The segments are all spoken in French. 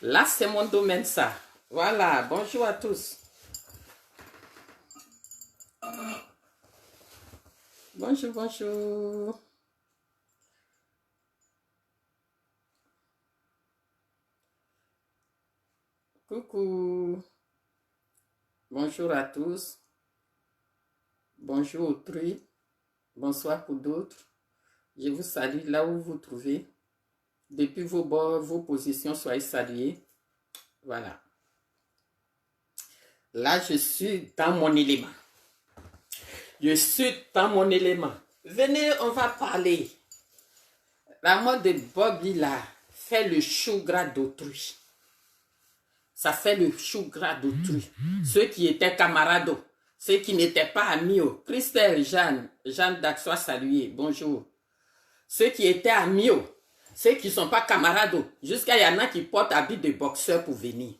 Là, c'est mon domaine, ça. Voilà, bonjour à tous. Bonjour, bonjour. Coucou. Bonjour à tous. Bonjour autrui. Bonsoir pour d'autres. Je vous salue là où vous vous trouvez. Depuis vos bords, vos positions, soyez salués. Voilà. Là, je suis dans mon élément. Je suis dans mon élément. Venez, on va parler. La mode de Bobby là fait le chou gras d'autrui. Ça fait le chou gras d'autrui. Ceux qui étaient camarades, ceux qui n'étaient pas amis. Christelle, Jeanne d'Axois, salué. Bonjour. Ceux qui étaient amis, ceux qui ne sont pas camarades, jusqu'à il y en a qui portent habit de boxeur pour venir.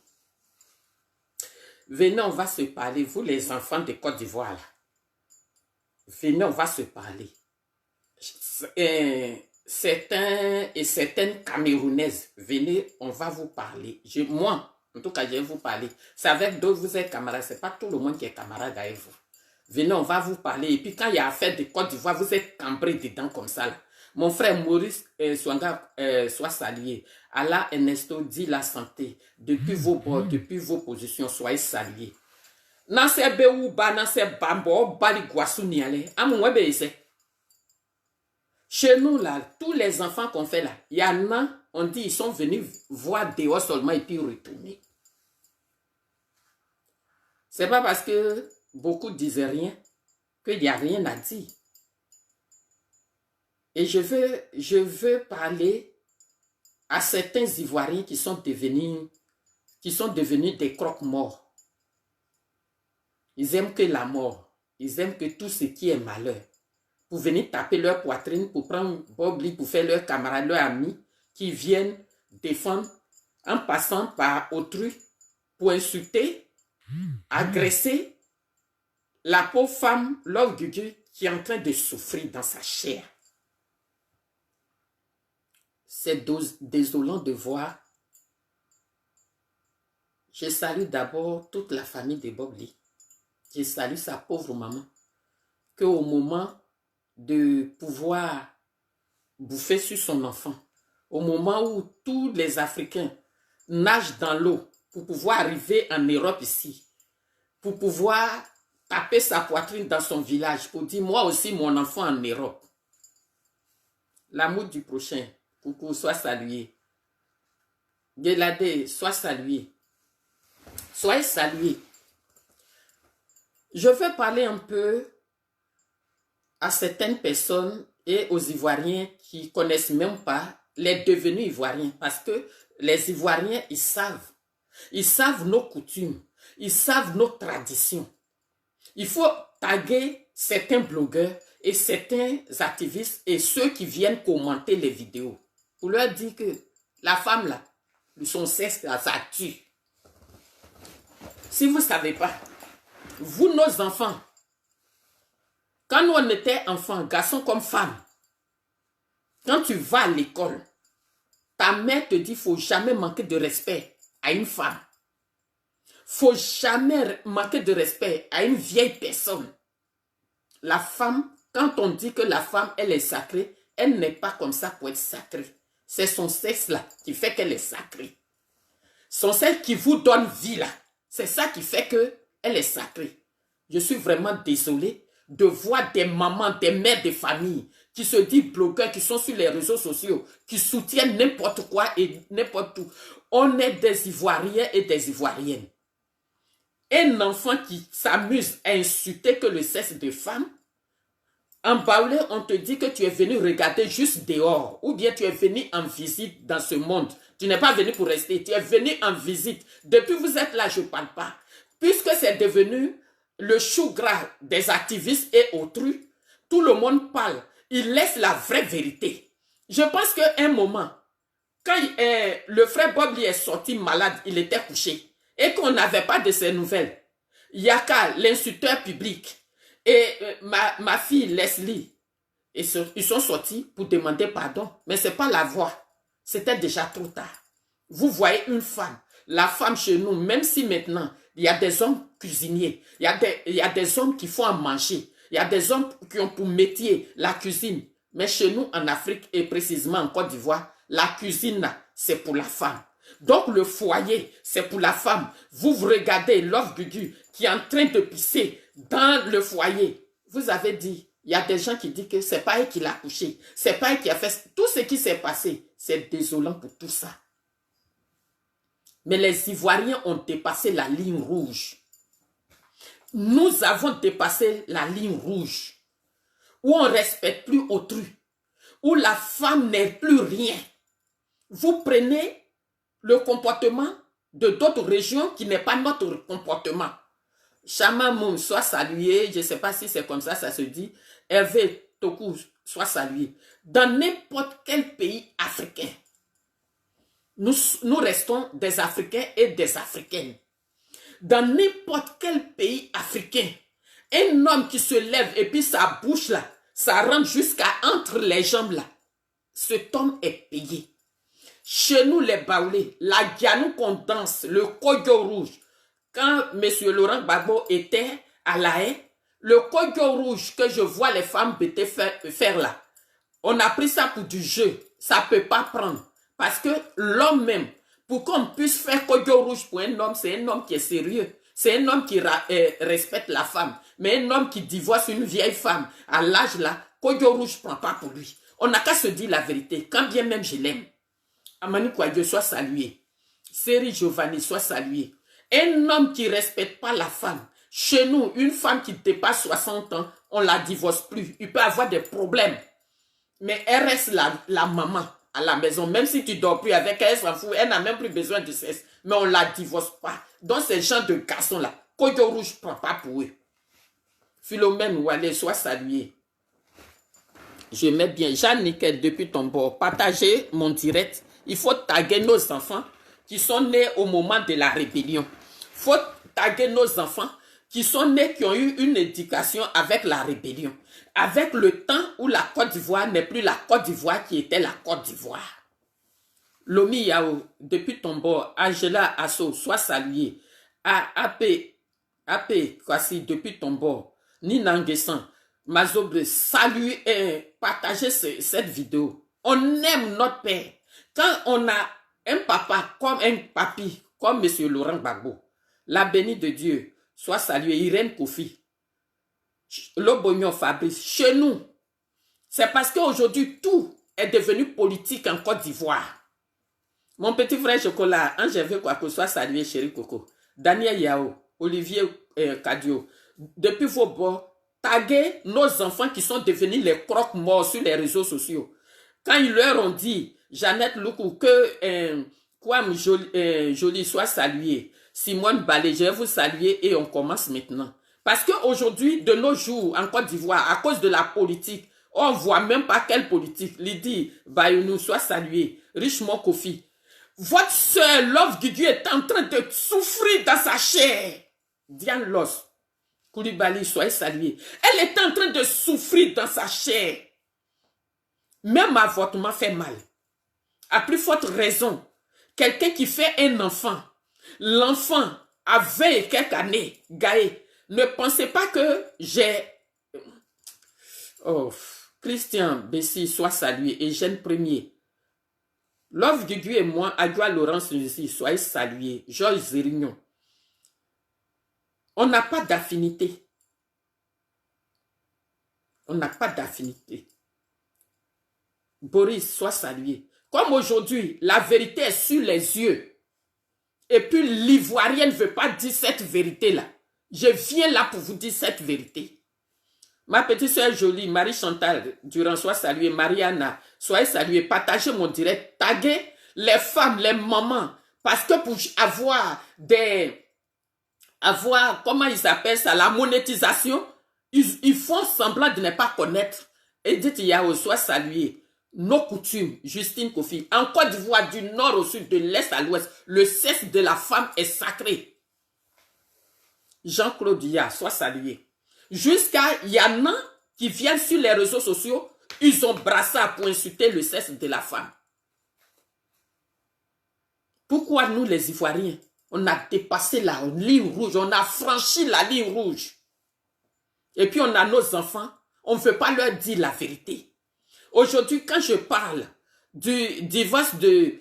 Venez, on va se parler, vous les enfants de Côte d'Ivoire là. Venez, on va se parler. Certains et certaines Camerounaises, venez, on va vous parler. Moi, en tout cas, je vais vous parler. C'est avec d'autres, vous êtes camarades. Ce n'est pas tout le monde qui est camarade avec vous. Venez, on va vous parler. Et puis, quand il y a affaire de Côte d'Ivoire, vous êtes cambrés dedans comme ça là. Mon frère Maurice Swanga soit salué. Allah Ernesto dit la santé. Depuis vos bords, depuis vos positions, soyez salués. Chez nous là, tous les enfants qu'on fait là, il y en a, on dit ils sont venus voir dehors seulement et puis retourner. C'est pas parce que beaucoup disaient rien qu'il n'y a rien à dire. Et je veux parler à certains Ivoiriens qui sont devenus des croque-morts. Ils aiment que la mort. Ils aiment que tout ce qui est malheur. Pour venir taper leur poitrine, pour prendre Bobli, pour faire leurs camarades, leurs amis, qui viennent défendre en passant par autrui, pour insulter, agresser la pauvre femme, Love Gugu, qui est en train de souffrir dans sa chair. C'est désolant de voir. Je salue d'abord toute la famille de Bobli. Je salue sa pauvre maman. Qu'au moment de pouvoir bouffer sur son enfant, au moment où tous les Africains nagent dans l'eau pour pouvoir arriver en Europe ici, pour pouvoir taper sa poitrine dans son village, pour dire moi aussi mon enfant en Europe. L'amour du prochain, coucou, sois salué. Gelade, sois salué. Soyez salués. Je veux parler un peu à certaines personnes et aux Ivoiriens qui ne connaissent même pas les devenus Ivoiriens. Parce que les Ivoiriens, ils savent nos coutumes, ils savent nos traditions. Il faut taguer certains blogueurs et certains activistes et ceux qui viennent commenter les vidéos pour leur dire que la femme là, son sexe, ça tue. Si vous ne savez pas, vous, nos enfants, quand nous on était enfants, garçons comme femmes, quand tu vas à l'école, ta mère te dit qu'il ne faut jamais manquer de respect à une femme. Il ne faut jamais manquer de respect à une vieille personne. La femme, quand on dit que la femme, elle est sacrée, elle n'est pas comme ça pour être sacrée. C'est son sexe là qui fait qu'elle est sacrée. Son sexe qui vous donne vie là, c'est ça qui fait qu'elle est sacrée. Je suis vraiment désolé de voir des mamans, des mères de famille qui se disent blogueurs, qui sont sur les réseaux sociaux, qui soutiennent n'importe quoi et n'importe où. On est des Ivoiriens et des Ivoiriennes. Un enfant qui s'amuse à insulter que le sexe de femme, en Baoulé, on te dit que tu es venu regarder juste dehors, ou bien tu es venu en visite dans ce monde. Tu n'es pas venu pour rester, tu es venu en visite. Depuis que vous êtes là, je ne parle pas. Puisque c'est devenu le chou gras des activistes et autrui, tout le monde parle. Il laisse la vraie vérité. Je pense qu'à un moment, quand le frère Bobli est sorti malade, il était couché, et qu'on n'avait pas de ses nouvelles, Yaka, l'insulteur public, et ma fille Leslie, ils sont sortis pour demander pardon. Mais ce n'est pas la voix. C'était déjà trop tard. vous voyez une femme, la femme chez nous, même si maintenant, il y a des hommes cuisiniers, il y a des hommes qui font à manger, il y a des hommes qui ont pour métier la cuisine. Mais chez nous, en Afrique, et précisément en Côte d'Ivoire, la cuisine, c'est pour la femme. Donc, le foyer, c'est pour la femme. Vous regardez Love Gugu qui est en train de pisser dans le foyer. Vous avez dit, il y a des gens qui disent que c'est pas elle qui l'a couché. C'est pas elle qui a fait tout ce qui s'est passé. C'est désolant pour tout ça. Mais les Ivoiriens ont dépassé la ligne rouge. Nous avons dépassé la ligne rouge. Où on ne respecte plus autrui. Où la femme n'est plus rien. Vous prenez le comportement de d'autres régions qui n'est pas notre comportement. Chama Moum, soit salué, je ne sais pas si c'est comme ça se dit. Hervé Tokou, soit salué. Dans n'importe quel pays africain, nous restons des Africains et des Africaines. Dans n'importe quel pays africain, un homme qui se lève et puis sa bouche là, ça rentre jusqu'à entre les jambes là. Cet homme est payé. Chez nous, les Baoulés, la Gyanou qu'on danse, le Kodjo rouge. Quand M. Laurent Gbagbo était à La Haye, le Kodjo rouge que je vois les femmes bêter faire là, on a pris ça pour du jeu. Ça ne peut pas prendre. Parce que l'homme même, pour qu'on puisse faire Kodjo rouge pour un homme, c'est un homme qui est sérieux. C'est un homme qui respecte la femme. Mais un homme qui divorce une vieille femme, à l'âge là, Kodjo rouge ne prend pas pour lui. On n'a qu'à se dire la vérité, quand bien même je l'aime. Amani Kouadio soit salué. Seri Giovanni soit salué. Un homme qui ne respecte pas la femme. Chez nous, une femme qui dépasse 60 ans, on ne la divorce plus. Il peut avoir des problèmes. Mais elle reste la maman à la maison. Même si tu ne dors plus avec elle, elle s'en fout. Elle n'a même plus besoin de sexe. Mais on ne la divorce pas. Donc ces gens de garçons-là, Kodjo rouge ne prend pas pour eux. Philomène Oualé soit salué. Je mets bien. Jeanne Nickel depuis ton bord. Partagez mon direct. Il faut taguer nos enfants qui sont nés au moment de la rébellion. Il faut taguer nos enfants qui sont nés, qui ont eu une éducation avec la rébellion. Avec le temps où la Côte d'Ivoire n'est plus la Côte d'Ivoire qui était la Côte d'Ivoire. Lomi Yao, depuis ton bord. Angela Asso, soit salué. AP, Kwasi, depuis ton bord. Nina Nguessan, Mazobre, saluez et partagez cette vidéo. On aime notre père. Quand on a un papa comme un papi, comme M. Laurent Gbagbo, la bénie de Dieu, soit saluée, Irène Kofi, Lobognon Fabrice, chez nous, c'est parce qu'aujourd'hui, tout est devenu politique en Côte d'Ivoire. Mon petit frère Chocolat, Angèle Kouakou, soit salué, chéri Coco, Daniel Yao, Olivier Kadio, depuis vos bords, taguez nos enfants qui sont devenus les croque-morts sur les réseaux sociaux. Quand ils leur ont dit, Jeannette Loukou, que Kwame Jolie soit saluée, Simone Balé, je vais vous saluer et on commence maintenant. Parce qu'aujourd'hui, de nos jours, en Côte d'Ivoire, à cause de la politique, on ne voit même pas quelle politique. Lydie Bayounou soit saluée, Richemont Kofi. Votre soeur Love Gugu est en train de souffrir dans sa chair. Diane Los Koulibaly, soyez saluée. Elle est en train de souffrir dans sa chair. Même avortement fait mal. À plus forte raison, quelqu'un qui fait un enfant, l'enfant a 20 et quelques années, Gaé, ne pensez pas que j'ai... Oh, Christian Bessie, soit salué, et Eugène Premier. Love Gugu et moi, Adjoa Laurence, soyez salués, Georges Zérignon. On n'a pas d'affinité. On n'a pas d'affinité. Boris, sois salué. Comme aujourd'hui, la vérité est sur les yeux. Et puis l'Ivoirien ne veut pas dire cette vérité-là. Je viens là pour vous dire cette vérité. Ma petite soeur jolie, Marie-Chantal Durand, sois saluée. Mariana, soyez saluée. Partagez mon direct. Taguez les femmes, les mamans. Parce que pour avoir comment ils appellent ça, la monétisation, ils font semblant de ne pas connaître. Edith Yao, sois saluée. Nos coutumes, Justine Kofi, en Côte d'Ivoire, du nord au sud, de l'est à l'ouest, le sexe de la femme est sacré. Jean-Claude Ya, sois salué. Jusqu'à, il y en a qui viennent sur les réseaux sociaux, ils ont brassard pour insulter le sexe de la femme. Pourquoi nous, les Ivoiriens, on a dépassé la ligne rouge, on a franchi la ligne rouge. Et puis on a nos enfants, on ne veut pas leur dire la vérité. Aujourd'hui, quand je parle du divorce de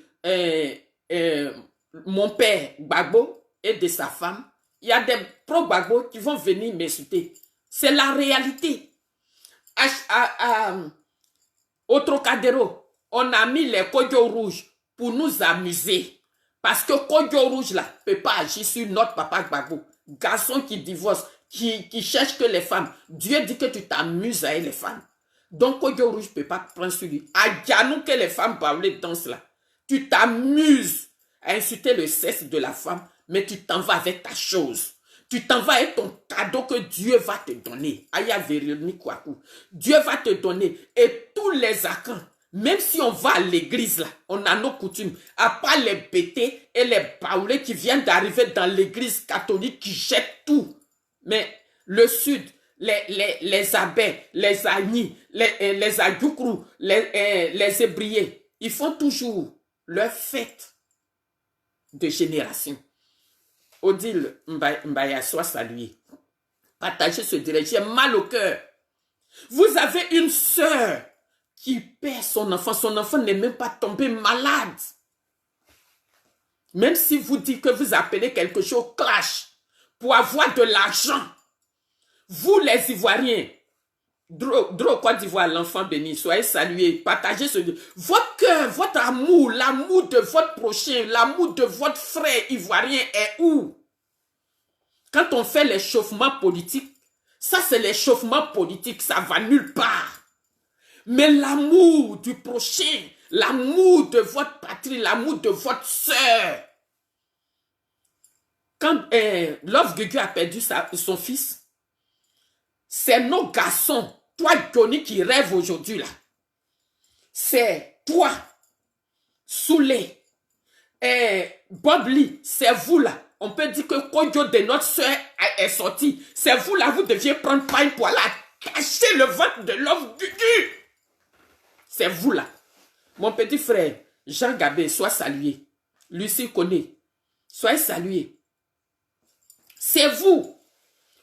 mon père Gbagbo et de sa femme, il y a des pro-Gbagbo qui vont venir m'insulter. C'est la réalité. Au Trocadéro, on a mis les Kodjo rouges pour nous amuser. Parce que Kodjo rouge là ne peut pas agir sur notre papa Gbagbo. Garçon qui divorce, qui cherche que les femmes. Dieu dit que tu t'amuses avec les femmes. Donc Kodjo rouge ne peut pas prendre sur lui. À Djanou que les femmes parlent dans cela. Tu t'amuses à insulter le sexe de la femme, mais tu t'en vas avec ta chose. Tu t'en vas avec ton cadeau que Dieu va te donner. Aya Véronique Kouakou. Dieu va te donner. Et tous les acans, même si on va à l'église là, on a nos coutumes. À part les bêtés et les baoulés qui viennent d'arriver dans l'église catholique qui jettent tout. Mais le sud, les abbés, les agnis, les adjoukrous, les ébriés, ils font toujours leur fête de génération. Odile Mbaya, soit salué. Partagez ce direct. J'ai mal au cœur. Vous avez une sœur qui perd son enfant. Son enfant n'est même pas tombé malade. Même si vous dites que vous appelez quelque chose clash pour avoir de l'argent. Vous les Ivoiriens, Dro Côte d'Ivoire, l'enfant béni, soyez salués. Partagez ce direct. Votre cœur, votre amour, l'amour de votre prochain, l'amour de votre frère ivoirien est où? Quand on fait l'échauffement politique, ça c'est l'échauffement politique, ça va nulle part. Mais l'amour du prochain, l'amour de votre patrie, l'amour de votre sœur. Quand Love Gugu a perdu son fils, c'est nos garçons, toi Johnny qui rêve aujourd'hui là. C'est toi, Soulé, Bob Lee, c'est vous là. On peut dire que Kodjo de notre soeur est sorti. C'est vous là, vous deviez prendre pain pour aller cacher le ventre de Love Gugu. C'est vous là. Mon petit frère, Jean Gabé, sois salué. Lucie Koné, soyez salué. C'est vous.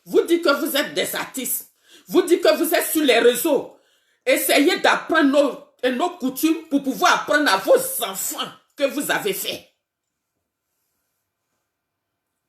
Vous dites que vous êtes des artistes. Vous dites que vous êtes sur les réseaux. Essayez d'apprendre nos coutumes pour pouvoir apprendre à vos enfants que vous avez fait.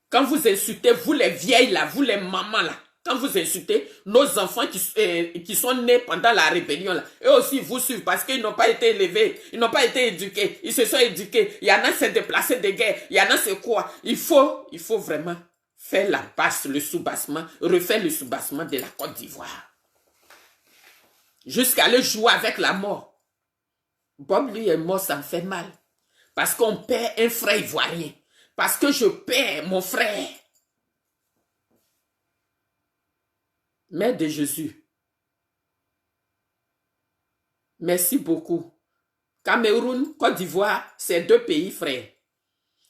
Quand vous insultez, vous les vieilles là, vous les mamans là, quand vous insultez nos enfants qui sont nés pendant la rébellion là, eux aussi vous suivent parce qu'ils n'ont pas été élevés, ils n'ont pas été éduqués, ils se sont éduqués. Il y en a s'est déplacé de guerre, il y en a c'est quoi? Il faut vraiment faire la basse, le soubassement, refaire le soubassement de la Côte d'Ivoire. Jusqu'à le jouer avec la mort. Bob lui est mort, ça me fait mal. Parce qu'on perd un frère ivoirien. Parce que je perds mon frère. Mère de Jésus. Merci beaucoup. Cameroun, Côte d'Ivoire, c'est deux pays frères.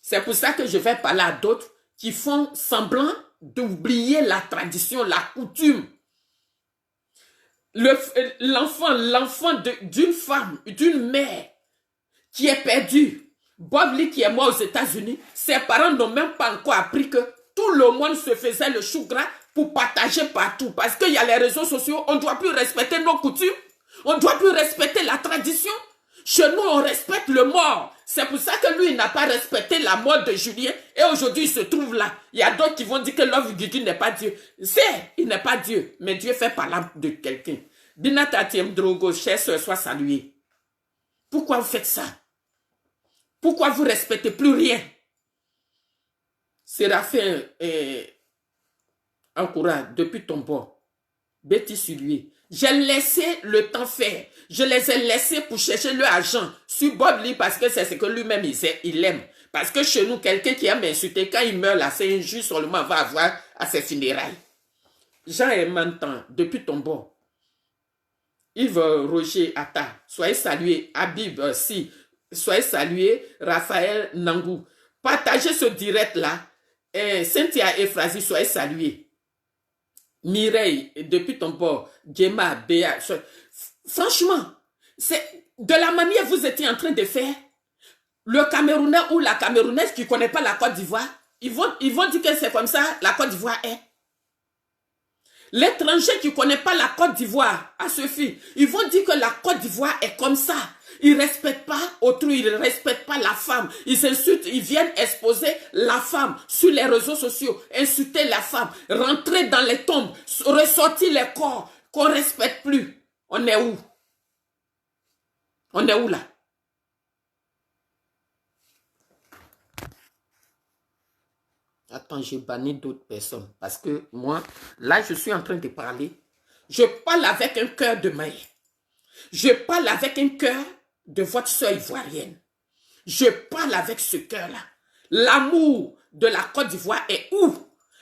C'est pour ça que je vais parler à d'autres qui font semblant d'oublier la tradition, la coutume. L'enfant d'une femme, d'une mère qui est perdue. Bob Lee qui est mort aux États-Unis, ses parents n'ont même pas encore appris que tout le monde se faisait le chou gras pour partager partout. Parce qu'il y a les réseaux sociaux, on ne doit plus respecter nos coutumes, on ne doit plus respecter la tradition. Chez nous, on respecte le mort. C'est pour ça que lui, il n'a pas respecté la mort de Julien. Et aujourd'hui, il se trouve là. Il y a d'autres qui vont dire que Love Gugu n'est pas Dieu. Il n'est pas Dieu, mais Dieu fait par l'âme de quelqu'un. Binata Tiem Drogo, chère sœur, soit salué. Pourquoi vous faites ça? Pourquoi vous ne respectez plus rien? Séraphin Ankura, depuis ton bord, Betty sur lui. J'ai laissé le temps faire. Je les ai laissés pour chercher leur argent sur Bob Lee parce que c'est ce que lui-même il aime. Parce que chez nous, quelqu'un qui aime insulter, quand il meurt là, c'est injuste seulement va avoir à ses funérailles. Jean Emantan, depuis ton bord. Yves Roger Atta, soyez salués. Habib, si. Soyez salués, Raphaël Nangou. Partagez ce direct-là. Cynthia Efrazi, soyez salués. Mireille, depuis ton bord. Gemma, Béa. Franchement, c'est de la manière que vous étiez en train de faire. le Camerounais ou la Camerounaise qui ne connaît pas la Côte d'Ivoire, ils vont dire que c'est comme ça la Côte d'Ivoire est. L'étranger qui ne connaît pas la Côte d'Ivoire, à Sophie, ils vont dire que la Côte d'Ivoire est comme ça. Ils ne respectent pas autrui, ils ne respectent pas la femme. Ils insultent, ils viennent exposer la femme sur les réseaux sociaux, insulter la femme, rentrer dans les tombes, ressortir les corps qu'on ne respecte plus. On est où? On est où là? Attends, j'ai banni d'autres personnes. Parce que moi, là, je suis en train de parler. Je parle avec un cœur de mère. Je parle avec un cœur de votre soeur ivoirienne. Je parle avec ce cœur-là. L'amour de la Côte d'Ivoire est où?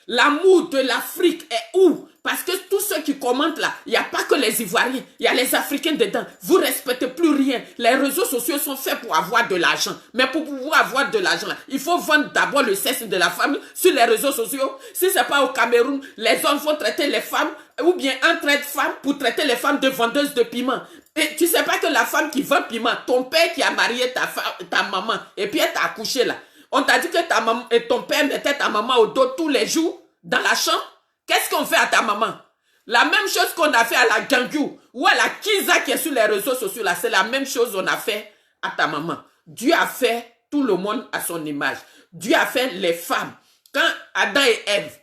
L'amour de l'Afrique est où? Parce que tous ceux qui commentent là, il n'y a pas que les Ivoiriens, il y a les Africains dedans. Vous ne respectez plus rien. Les réseaux sociaux sont faits pour avoir de l'argent. Mais pour pouvoir avoir de l'argent, il faut vendre d'abord le sexe de la femme sur les réseaux sociaux. Si ce n'est pas au Cameroun, les hommes vont traiter les femmes, ou bien un traite femmes pour traiter les femmes de vendeuses de piment. Et tu ne sais pas que la femme qui vend piment, ton père qui a marié ta maman, et puis elle t'a accouché là. On t'a dit que ta maman et ton père mettait ta maman au dos tous les jours dans la chambre. Qu'est-ce qu'on fait à ta maman? La même chose qu'on a fait à la Gangu ou à la Kiza qui est sur les réseaux sociaux là, c'est la même chose qu'on a fait à ta maman. Dieu a fait tout le monde à son image. Dieu a fait les femmes. Quand Adam et Ève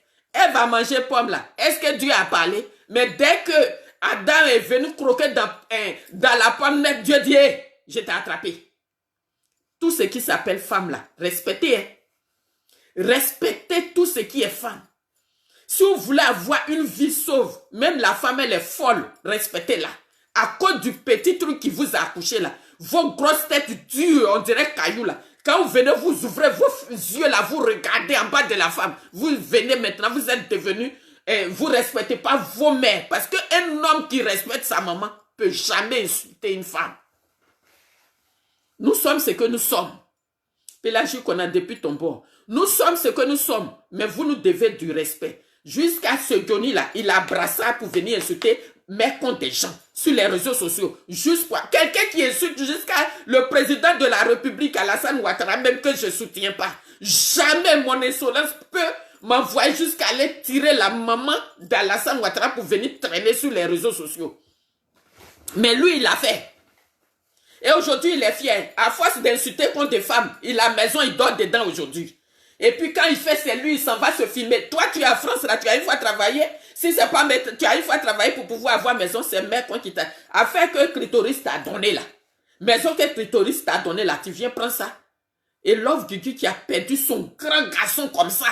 a mangé pomme là, est-ce que Dieu a parlé? Mais dès que Adam est venu croquer dans la pomme, Dieu dit, hey, je t'ai attrapé. Tout ce qui s'appelle femme là, respectez. Hein? Respectez tout ce qui est femme. Si vous voulez avoir une vie sauve, même la femme elle est folle, respectez-la. À cause du petit truc qui vous a accouché là, vos grosses têtes dures, on dirait cailloux là. Quand vous venez, vous ouvrez vos yeux là, vous regardez en bas de la femme. Vous venez maintenant, vous êtes devenu, vous ne respectez pas vos mères. Parce qu'un homme qui respecte sa maman ne peut jamais insulter une femme. Nous sommes ce que nous sommes. Pélagie qu'on a depuis ton bord. Nous sommes ce que nous sommes, mais vous nous devez du respect. Jusqu'à ce Johnny là, il a brassard pour venir insulter mes comptes des gens sur les réseaux sociaux. Juste pour quelqu'un qui insulte jusqu'à le président de la République, Alassane Ouattara, même que je ne soutiens pas. Jamais mon insolence peut m'envoyer jusqu'à aller tirer la maman d'Alassane Ouattara pour venir traîner sur les réseaux sociaux. Mais lui, il l'a fait. Et aujourd'hui, il est fier. À force d'insulter contre des femmes, il a maison, il dort dedans aujourd'hui. Et puis quand il fait c'est lui, il s'en va se filmer. Toi, tu es en France, là, tu as une fois travaillé. Si c'est pas, tu as une fois travaillé pour pouvoir avoir maison, c'est mec qui t'a... Afin que Clitoris t'a donné là. Maison que Clitoris t'a donné là, tu viens prendre ça. Et Love Guigui qui a perdu son grand garçon comme ça.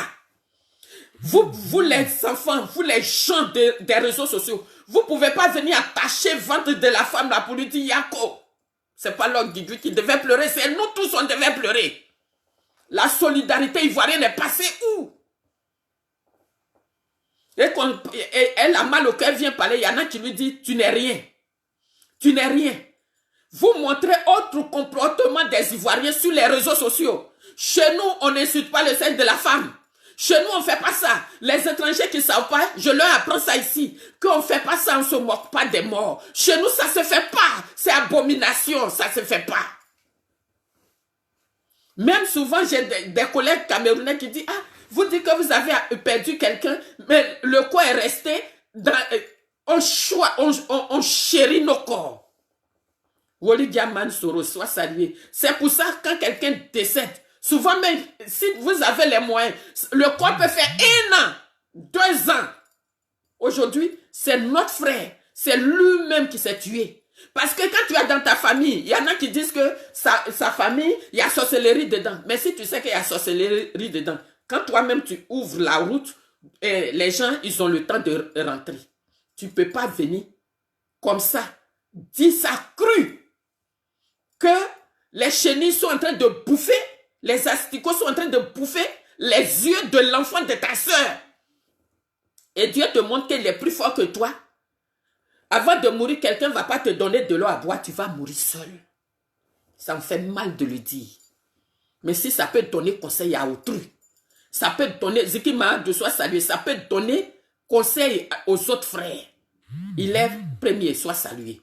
Vous les enfants, vous les gens des réseaux sociaux, vous ne pouvez pas venir attacher le ventre de la femme là pour lui dire Yako. C'est pas Love Guigui qui devait pleurer, c'est nous tous on devait pleurer. La solidarité ivoirienne est passée où? Et quand elle a mal au cœur, vient parler, il y en a qui lui disent, tu n'es rien. Tu n'es rien. Vous montrez autre comportement des Ivoiriens sur les réseaux sociaux. Chez nous, on n'insulte pas le sexe de la femme. Chez nous, on ne fait pas ça. Les étrangers qui ne savent pas, je leur apprends ça ici. Qu'on ne fait pas ça, on ne se moque pas des morts. Chez nous, ça ne se fait pas. C'est abomination, ça ne se fait pas. Même souvent, j'ai des collègues camerounais qui disent, ah, vous dites que vous avez perdu quelqu'un, mais le corps est resté dans... On chérit nos corps. Woli Diaman Soro, soit salué. C'est pour ça, quand quelqu'un décède, souvent même, si vous avez les moyens, le corps peut faire 1 an, 2 ans. Aujourd'hui, c'est notre frère. C'est lui-même qui s'est tué. Parce que quand tu es dans ta famille, il y en a qui disent que sa famille, il y a sorcellerie dedans. Mais si tu sais qu'il y a sorcellerie dedans, quand toi-même tu ouvres la route, les gens, ils ont le temps de rentrer. Tu ne peux pas venir comme ça, dire ça cru, que les chenilles sont en train de bouffer, les asticots sont en train de bouffer les yeux de l'enfant de ta soeur. Et Dieu te montre qu'il est plus fort que toi. Avant de mourir, quelqu'un ne va pas te donner de l'eau à boire, tu vas mourir seul. Ça me fait mal de le dire. Mais si ça peut donner conseil à autrui, ça peut donner, Zikima de soi salué, ça peut donner conseil aux autres frères. Il est premier, soit salué.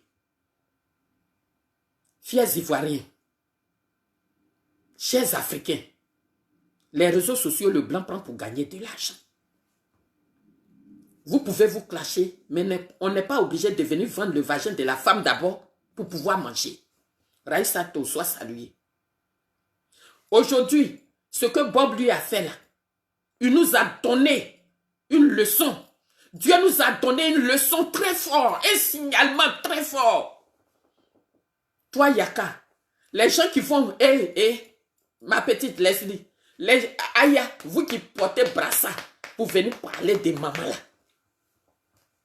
Fiers Ivoiriens, Chers Africains, les réseaux sociaux, le blanc prend pour gagner de l'argent. Vous pouvez vous clasher, mais on n'est pas obligé de venir vendre le vagin de la femme d'abord pour pouvoir manger. Raïssa To, soit salué. Aujourd'hui, ce que Bob lui a fait là, il nous a donné une leçon. Dieu nous a donné une leçon très forte, un signalement très fort. Toi, Yaka, les gens qui font, ma petite Leslie, Aya, vous qui portez brassard pour venir parler des mamans là,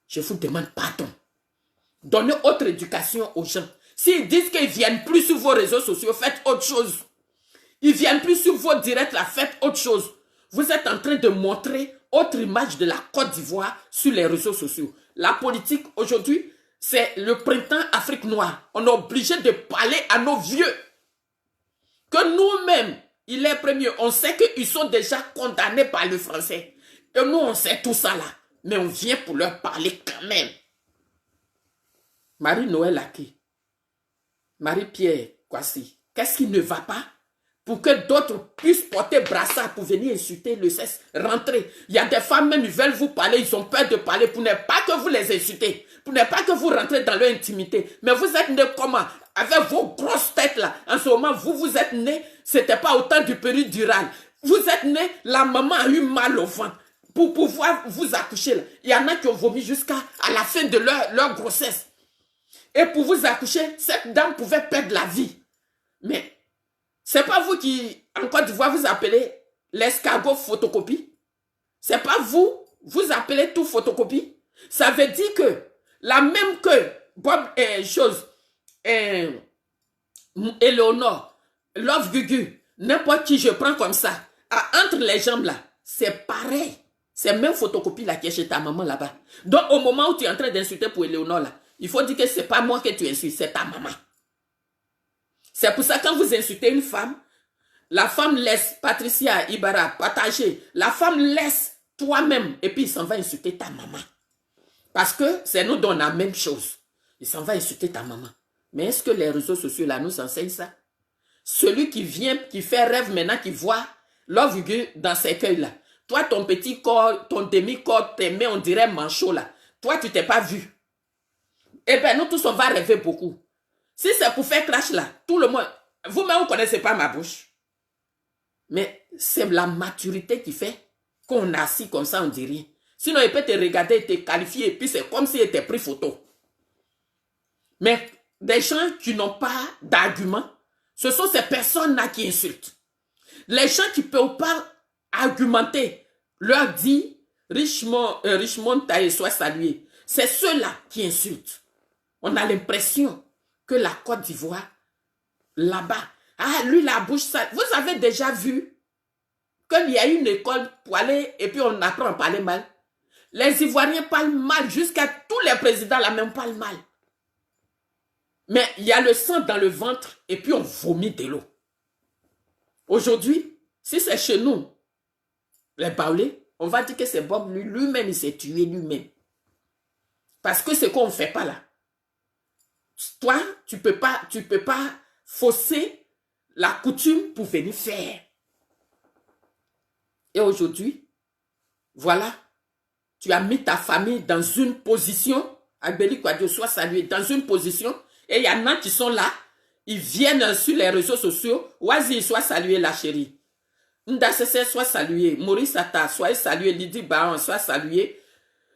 je vous demande pardon. Donnez autre éducation aux gens. S'ils disent qu'ils ne viennent plus sur vos réseaux sociaux, faites autre chose. Ils ne viennent plus sur vos directs là, faites autre chose. Vous êtes en train de montrer autre image de la Côte d'Ivoire sur les réseaux sociaux. La politique aujourd'hui, c'est le printemps Afrique noire. On est obligé de parler à nos vieux. Que nous-mêmes, il est premier, on sait qu'ils sont déjà condamnés par le français. Et nous, on sait tout ça là. Mais on vient pour leur parler quand même. Marie-Noël Aki, Marie-Pierre Kwasi, qu'est-ce qui ne va pas? Pour que d'autres puissent porter brassard pour venir insulter le sexe, rentrer. Il y a des femmes même, ils veulent vous parler, ils ont peur de parler pour ne pas que vous les insultez, pour ne pas que vous rentrez dans leur intimité. Mais vous êtes nés comment? Avec vos grosses têtes là. En ce moment, vous êtes nés, c'était pas au temps du péridural. Vous êtes nés, la maman a eu mal au ventre. Pour pouvoir vous accoucher là. Il y en a qui ont vomi jusqu'à la fin de leur grossesse. Et pour vous accoucher, cette dame pouvait perdre la vie. Mais c'est pas vous qui, en Côte d'Ivoire, vous appelez l'escargot photocopie. C'est pas vous, vous appelez tout photocopie. Ça veut dire que, la même que Bob, Eleonore, Love Gugu, n'importe qui je prends comme ça, entre les jambes là, c'est pareil. C'est même photocopie là qui est chez ta maman là-bas. Donc au moment où tu es en train d'insulter pour Eleonore là, il faut dire que c'est pas moi que tu insultes, c'est ta maman. C'est pour ça que quand vous insultez une femme, la femme laisse Patricia Ibarra partager. La femme laisse toi-même et puis il s'en va insulter ta maman. Parce que c'est nous donnons la même chose. Il s'en va insulter ta maman. Mais est-ce que les réseaux sociaux là nous enseignent ça? Celui qui vient, qui fait rêve maintenant, qui voit Love Gugu dans ses cueils là. Toi, ton petit corps, ton demi-corps, tes mains, on dirait manchot là. Toi, tu t'es pas vu. Eh bien, nous tous, on va rêver beaucoup. Si c'est pour faire crash là, tout le monde, vous-même, vous ne connaissez pas ma bouche. Mais c'est la maturité qui fait qu'on est assis comme ça, on dit rien. Sinon, il peut te regarder, te qualifier, et puis c'est comme s'il était pris photo. Mais des gens qui n'ont pas d'argument, ce sont ces personnes-là qui insultent. Les gens qui ne peuvent pas argumenter, leur dit Richmond Taï soit salué. C'est ceux-là qui insultent. On a l'impression que la Côte d'Ivoire, là-bas, lui la bouche sale. Vous avez déjà vu qu'il y a une école pour aller et puis on apprend à parler mal. Les Ivoiriens parlent mal, jusqu'à tous les présidents là même parlent mal. Mais il y a le sang dans le ventre et puis on vomit de l'eau. Aujourd'hui, si c'est chez nous, les Baoulés, on va dire que c'est Bob lui-même, il s'est tué lui-même. Parce que ce qu'on ne fait pas là. Toi, tu peux pas fausser la coutume pour venir faire. Et aujourd'hui, voilà, tu as mis ta famille dans une position, Agbeli Kouadio soit salué, dans une position, et il y en a qui sont là, ils viennent sur les réseaux sociaux, Oazi soit salué la chérie. Ndasese soit salué, Maurice Atta soit salué, Lydie Baron soit salué.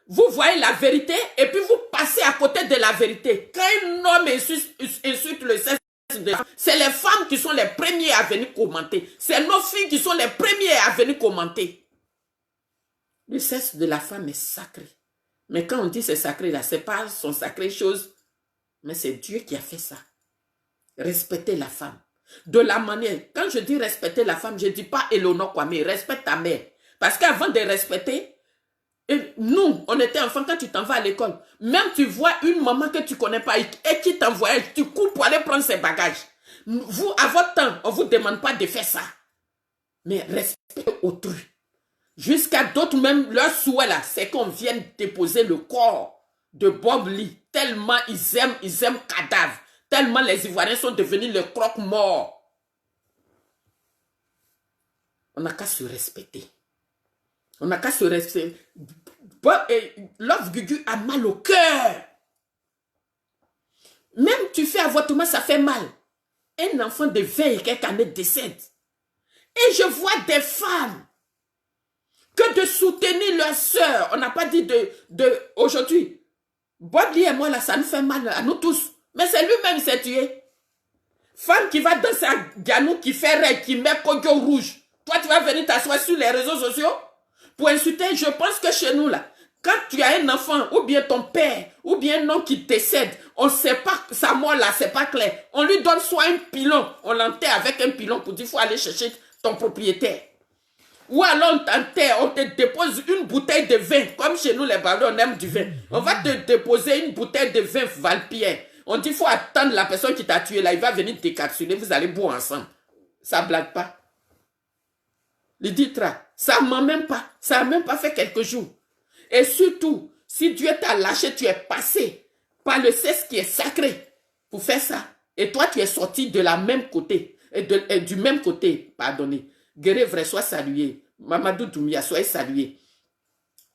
Vous voyez la vérité et puis vous passez à côté de la vérité. Quand un homme insulte le sexe de la femme, c'est les femmes qui sont les premiers à venir commenter. C'est nos filles qui sont les premiers à venir commenter. Le sexe de la femme est sacré. Mais quand on dit c'est sacré là, c'est pas son sacré chose, mais c'est Dieu qui a fait ça. Respectez la femme. De la manière, quand je dis respecter la femme, je ne dis pas Eleonore Kwame, respecte ta mère. Parce qu'avant de respecter, et nous, on était enfants, quand tu t'en vas à l'école, même tu vois une maman que tu ne connais pas et qui t'envoie, tu cours pour aller prendre ses bagages. Vous, à votre temps, on ne vous demande pas de faire ça. Mais respectez autrui. Jusqu'à d'autres même, leur souhait là, c'est qu'on vienne déposer le corps de Bob Lee. Tellement ils aiment cadavre. Tellement les Ivoiriens sont devenus le croque-mort. On n'a qu'à se respecter. On n'a qu'à se respecter. Love Gugu a mal au cœur. Même tu fais avortement, ça fait mal. Un enfant de 20 et quelques années décède. Et je vois des femmes que de soutenir leur soeur. On n'a pas dit aujourd'hui. Bobli et moi, là, ça nous fait mal à nous tous. Mais c'est lui-même qui s'est tué. Femme qui va danser à Ganou, qui fait rêve, qui met Kodio rouge. Toi, tu vas venir t'asseoir sur les réseaux sociaux pour insulter. Je pense que chez nous, là, quand tu as un enfant, ou bien ton père, ou bien un homme qui décède, on ne sait pas, sa mort là, c'est pas clair. On lui donne soit un pilon, on l'enterre avec un pilon pour dire qu'il faut aller chercher ton propriétaire. Ou alors on t'enterre, on te dépose une bouteille de vin. Comme chez nous, les Balais, on aime du vin. On va te déposer une bouteille de vin Valpierre. On dit qu'il faut attendre la personne qui t'a tué là. Il va venir te décapsuler, vous allez boire ensemble. Ça ne blague pas. Le ditra, ça ne m'a même pas. Ça n'a même pas fait quelques jours. Et surtout, si Dieu t'a lâché, tu es passé par le cesse qui est sacré pour faire ça. Et toi, tu es sorti de la même côté. Du même côté, pardonnez. Guéré vrai, sois salué. Mamadou Doumbia, soyez salué.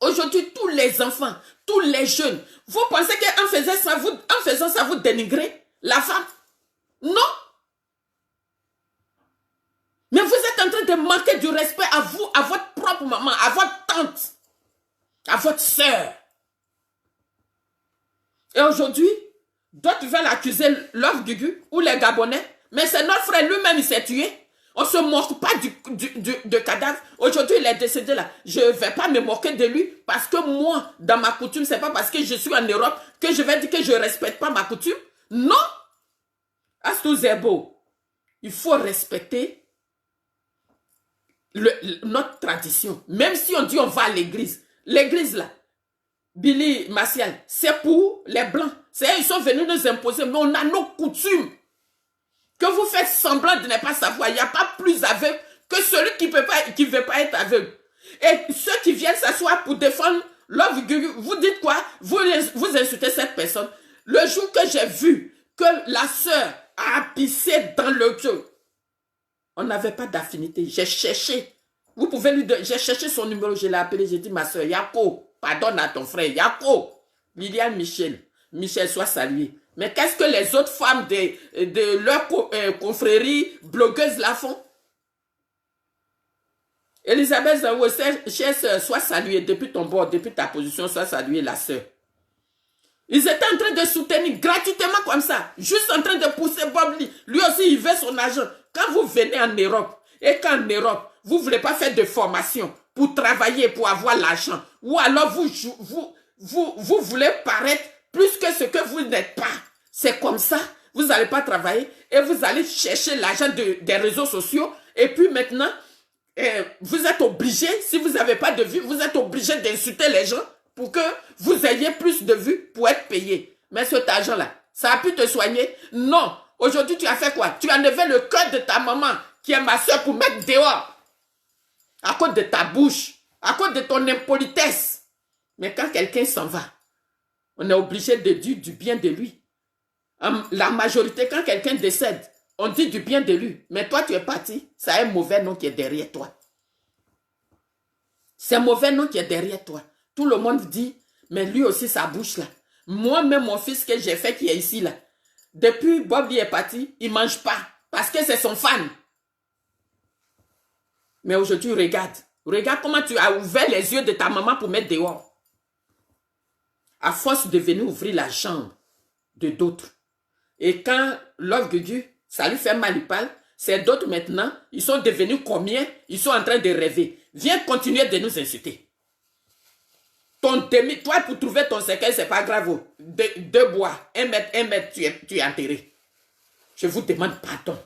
Aujourd'hui, tous les enfants, tous les jeunes, vous pensez qu'en faisant ça, vous dénigrez la femme? Non. Mais vous êtes en train de manquer du respect à vous, à votre propre maman, à votre tante, à votre soeur. Et aujourd'hui, d'autres veulent accuser Love Gugu ou les Gabonais. Mais c'est notre frère lui-même, il s'est tué. On ne se moque pas de cadavre. Aujourd'hui, il est décédé là. Je ne vais pas me moquer de lui parce que moi, dans ma coutume, ce n'est pas parce que je suis en Europe que je vais dire que je ne respecte pas ma coutume. Non. Astou Zebo, il faut respecter notre tradition. Même si on dit on va à l'église. L'église là, Billy Martial, c'est pour les Blancs. Ils sont venus nous imposer, mais on a nos coutumes. Que vous faites semblant de ne pas savoir, il n'y a pas plus aveugle que celui qui ne veut pas être aveugle. Et ceux qui viennent s'asseoir pour défendre Love Gugu, vous dites quoi? Vous insultez cette personne. Le jour que j'ai vu que la sœur a pissé dans le queue, on n'avait pas d'affinité. J'ai cherché. Vous pouvez lui donner. J'ai cherché son numéro, je l'ai appelé, j'ai dit ma sœur, Yako, pardonne à ton frère, Yako. Liliane Michel. Michel, sois salué. Mais qu'est-ce que les autres femmes de leur confrérie blogueuses la font? Elisabeth Zawo, chère sœur, sois saluée depuis ton bord, depuis ta position, sois saluée la sœur. Ils étaient en train de soutenir gratuitement comme ça, juste en train de pousser Bob Lee. Lui aussi, il veut son argent. Quand vous venez en Europe, et qu'en Europe, vous ne voulez pas faire de formation pour travailler, pour avoir l'argent, ou alors vous voulez paraître plus que ce que vous n'êtes pas. C'est comme ça. Vous n'allez pas travailler et vous allez chercher l'argent des réseaux sociaux. Et puis maintenant, vous êtes obligé, si vous n'avez pas de vue, vous êtes obligé d'insulter les gens pour que vous ayez plus de vues pour être payé. Mais cet argent-là, ça a pu te soigner? Non. Aujourd'hui, tu as fait quoi? Tu as enlevé le cœur de ta maman, qui est ma soeur, pour mettre dehors. À cause de ta bouche, à cause de ton impolitesse. Mais quand quelqu'un s'en va, on est obligé de dire du bien de lui. La majorité, quand quelqu'un décède, on dit du bien de lui. Mais toi, tu es parti. C'est un mauvais nom qui est derrière toi. C'est un mauvais nom qui est derrière toi. Tout le monde dit, mais lui aussi, sa bouche là. Moi-même, mon fils que j'ai fait qui est ici là. Depuis Bobby est parti, il ne mange pas. Parce que c'est son fan. Mais aujourd'hui, regarde. Regarde comment tu as ouvert les yeux de ta maman pour mettre dehors. À force de venir ouvrir la jambe de d'autres. Et quand Love Gugu, ça lui fait mal, il parle, c'est d'autres maintenant, ils sont devenus combien? Ils sont en train de rêver. Viens continuer de nous insulter. Toi, pour trouver ton cercueil, c'est pas grave. Deux bois, 1 mètre, tu es enterré. Je vous demande pardon.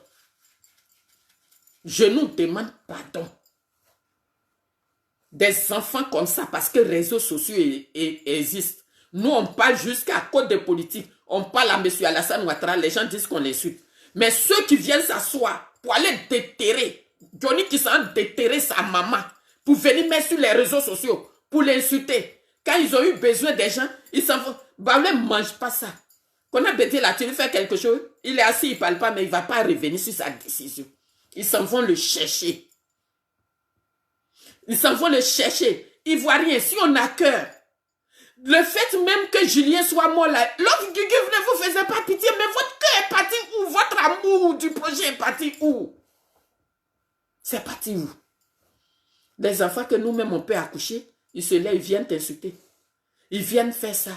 Je nous demande pardon. Des enfants comme ça, parce que les réseaux sociaux existent. Nous, on parle jusqu'à cause de politique. On parle à M. Alassane Ouattara, les gens disent qu'on l'insulte. Mais ceux qui viennent s'asseoir pour aller déterrer, Johnny qui s'en déterrer sa maman, pour venir mettre sur les réseaux sociaux, pour l'insulter. Quand ils ont eu besoin des gens, ils s'en vont. Baoulé ne mange pas ça. Qu'on a bêté là, tu lui fais quelque chose, il est assis, il ne parle pas, mais il ne va pas revenir sur sa décision. Ils s'en vont le chercher. Ils s'en vont le chercher. Ivoirien, si on a cœur, le fait même que Julien soit mort là, l'autre Guigui ne vous faisait pas pitié, mais votre cœur est parti où? Votre amour du projet est parti où? C'est parti où? Des enfants que nous-mêmes on peut accoucher, ils se lèvent, ils viennent t'insulter. Ils viennent faire ça.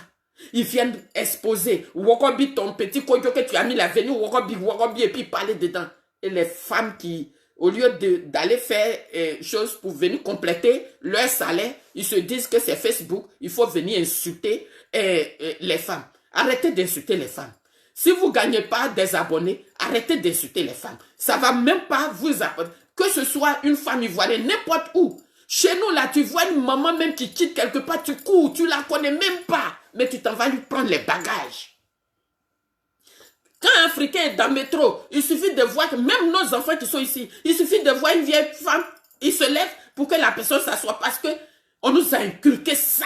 Ils viennent exposer. Wokobi, ton petit koyo que tu as mis la venue, Wokobi, et puis parler dedans. Et les femmes qui, au lieu d'aller faire choses pour venir compléter leur salaire, ils se disent que c'est Facebook, il faut venir insulter les femmes. Arrêtez d'insulter les femmes. Si vous ne gagnez pas des abonnés, arrêtez d'insulter les femmes. Ça ne va même pas vous apporter. Que ce soit une femme ivoirienne, n'importe où. Chez nous, là, tu vois une maman même qui quitte quelque part, tu cours, tu la connais même pas, mais tu t'en vas lui prendre les bagages. Quand un Africain est dans le métro, il suffit de voir que même nos enfants qui sont ici, il suffit de voir une vieille femme, il se lève pour que la personne s'assoie parce que on nous a inculqué ça.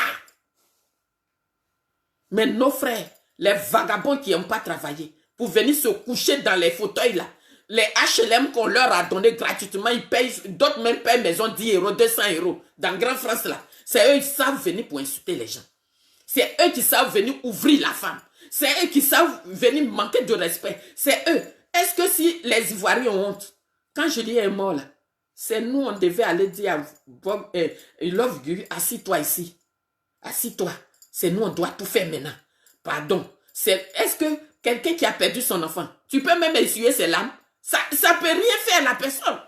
Mais nos frères, les vagabonds qui n'aiment pas travailler, pour venir se coucher dans les fauteuils là, les HLM qu'on leur a donné gratuitement, ils payent, d'autres même payent maison 10 euros, 200 euros. Dans Grand France là, c'est eux qui savent venir pour insulter les gens. C'est eux qui savent venir ouvrir la femme. C'est eux qui savent venir manquer de respect. C'est eux. Est-ce que si les Ivoiriens ont honte, quand Julien est mort là, c'est nous, on devait aller dire à Bob, Love Guy, assis-toi ici. Assis-toi. C'est nous, on doit tout faire maintenant. Pardon. Est-ce que quelqu'un qui a perdu son enfant, tu peux même essuyer ses larmes? Ça ne peut rien faire à la personne.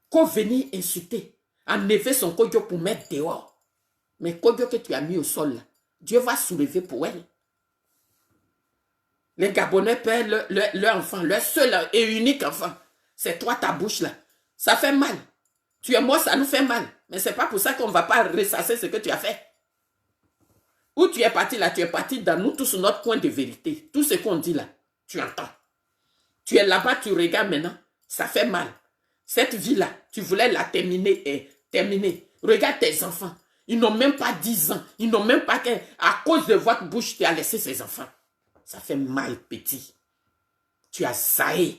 Qu'on venir insulter, enlever son koyo pour mettre dehors. Mais koyo que tu as mis au sol là, Dieu va soulever pour elle. Les Gabonais perdent leur enfant, leur seul et unique enfant. C'est toi, ta bouche là. Ça fait mal. Tu es mort, ça nous fait mal. Mais ce n'est pas pour ça qu'on ne va pas ressasser ce que tu as fait. Où tu es parti là, tu es parti dans nous tous notre coin de vérité. Tout ce qu'on dit là, tu entends. Tu es là-bas, tu regardes maintenant. Ça fait mal. Cette vie-là, tu voulais la terminer. Regarde tes enfants. Ils n'ont même pas 10 ans. Ils n'ont même pas... À cause de votre bouche, tu as laissé ces enfants. Ça fait mal, petit. Tu as zaï.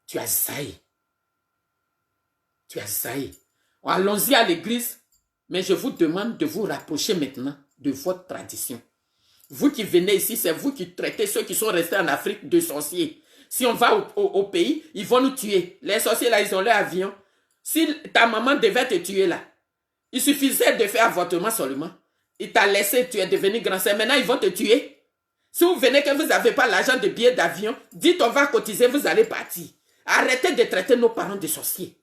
Tu as zaï. Tu as zaï. Allons-y à l'église. Mais je vous demande de vous rapprocher maintenant de votre tradition. Vous qui venez ici, c'est vous qui traitez ceux qui sont restés en Afrique de sorciers. Si on va au pays, ils vont nous tuer. Les sorciers là, ils ont leur avion. Si ta maman devait te tuer là, il suffisait de faire avortement seulement. Il t'a laissé, tu es devenu grand-sœur. Maintenant, ils vont te tuer. Si vous venez que vous n'avez pas l'argent de billets d'avion, dites on va cotiser, vous allez partir. Arrêtez de traiter nos parents de sorciers.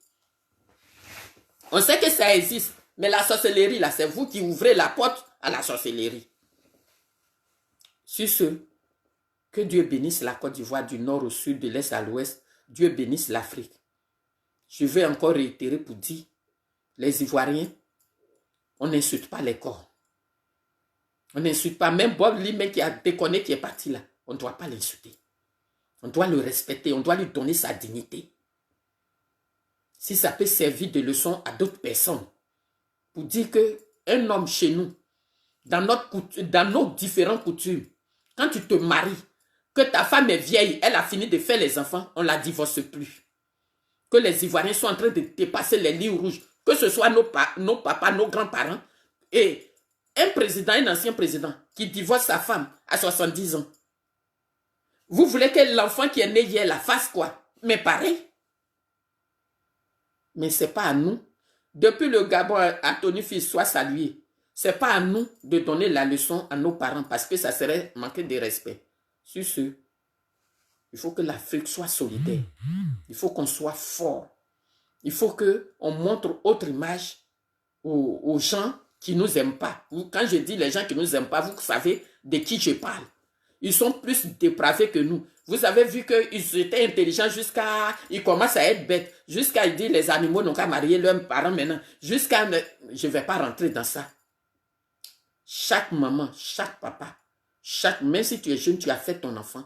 On sait que ça existe, mais la sorcellerie là, c'est vous qui ouvrez la porte à la sorcellerie. Sur ce, que Dieu bénisse la Côte d'Ivoire du nord au sud, de l'est à l'ouest. Dieu bénisse l'Afrique. Je vais encore réitérer pour dire, les Ivoiriens, on n'insulte pas les corps. On n'insulte pas. Même Bob Limé qui a déconné, qui est parti là, on ne doit pas l'insulter. On doit le respecter, on doit lui donner sa dignité. Si ça peut servir de leçon à d'autres personnes, pour dire qu'un homme chez nous, dans nos différentes coutumes, quand tu te maries, que ta femme est vieille, elle a fini de faire les enfants, on ne la divorce plus. Que les Ivoiriens sont en train de dépasser les lignes rouges, que ce soit nos papas, nos grands-parents, et un président, un ancien président, qui divorce sa femme à 70 ans. Vous voulez que l'enfant qui est né hier la fasse quoi? Mais pareil. Mais ce n'est pas à nous. Depuis le Gabon, Anthony Fils soit salué. Ce n'est pas à nous de donner la leçon à nos parents parce que ça serait manquer de respect. Sur ce, il faut que l'Afrique soit solidaire. Il faut qu'on soit fort. Il faut qu'on montre autre image aux gens qui ne nous aiment pas. Quand je dis les gens qui ne nous aiment pas, vous savez de qui je parle. Ils sont plus dépravés que nous. Vous avez vu qu'ils étaient intelligents jusqu'à... Ils commencent à être bêtes. Jusqu'à dire les animaux n'ont qu'à marier leurs parents maintenant. Jusqu'à... Je ne vais pas rentrer dans ça. Chaque maman, chaque papa, même si tu es jeune, tu as fait ton enfant.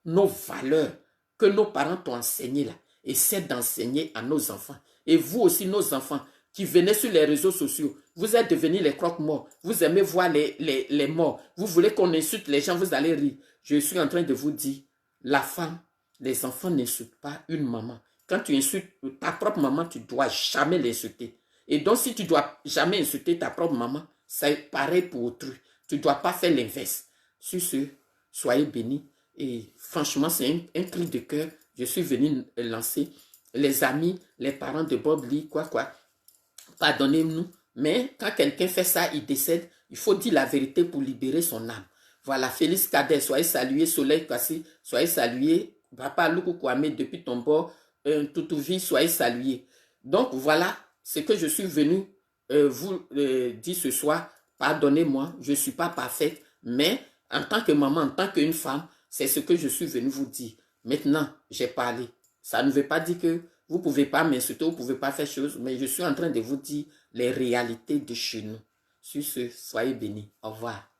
Nos valeurs que nos parents t'ont enseignées là, essaie d'enseigner à nos enfants. Et vous aussi, nos enfants, qui venez sur les réseaux sociaux, vous êtes devenus les croque-morts. Vous aimez voir les morts. Vous voulez qu'on insulte les gens, vous allez rire. Je suis en train de vous dire, la femme, les enfants n'insultent pas une maman Quand tu insultes ta propre maman, tu ne dois jamais l'insulter. Et donc, si tu ne dois jamais insulter ta propre maman, c'est pareil pour autrui. Tu ne dois pas faire l'inverse. Sur ce, soyez bénis. Et franchement, c'est un cri de cœur. Je suis venu lancer. Les amis, les parents de Bob Lee, quoi. Pardonnez-nous. Mais quand quelqu'un fait ça, il décède. Il faut dire la vérité pour libérer son âme. Voilà, Félix Cadet, soyez salués. Soleil Kassi, soyez salués. Papa Luku Kwame, depuis ton bord, Toutouvi, soyez salués. Donc voilà ce que je suis venu vous dire ce soir. Pardonnez-moi, je ne suis pas parfaite, mais en tant que maman, en tant qu'une femme, c'est ce que je suis venu vous dire. Maintenant, j'ai parlé. Ça ne veut pas dire que vous ne pouvez pas m'insulter, vous ne pouvez pas faire chose, mais je suis en train de vous dire les réalités de chez nous. Sur ce, soyez bénis. Au revoir.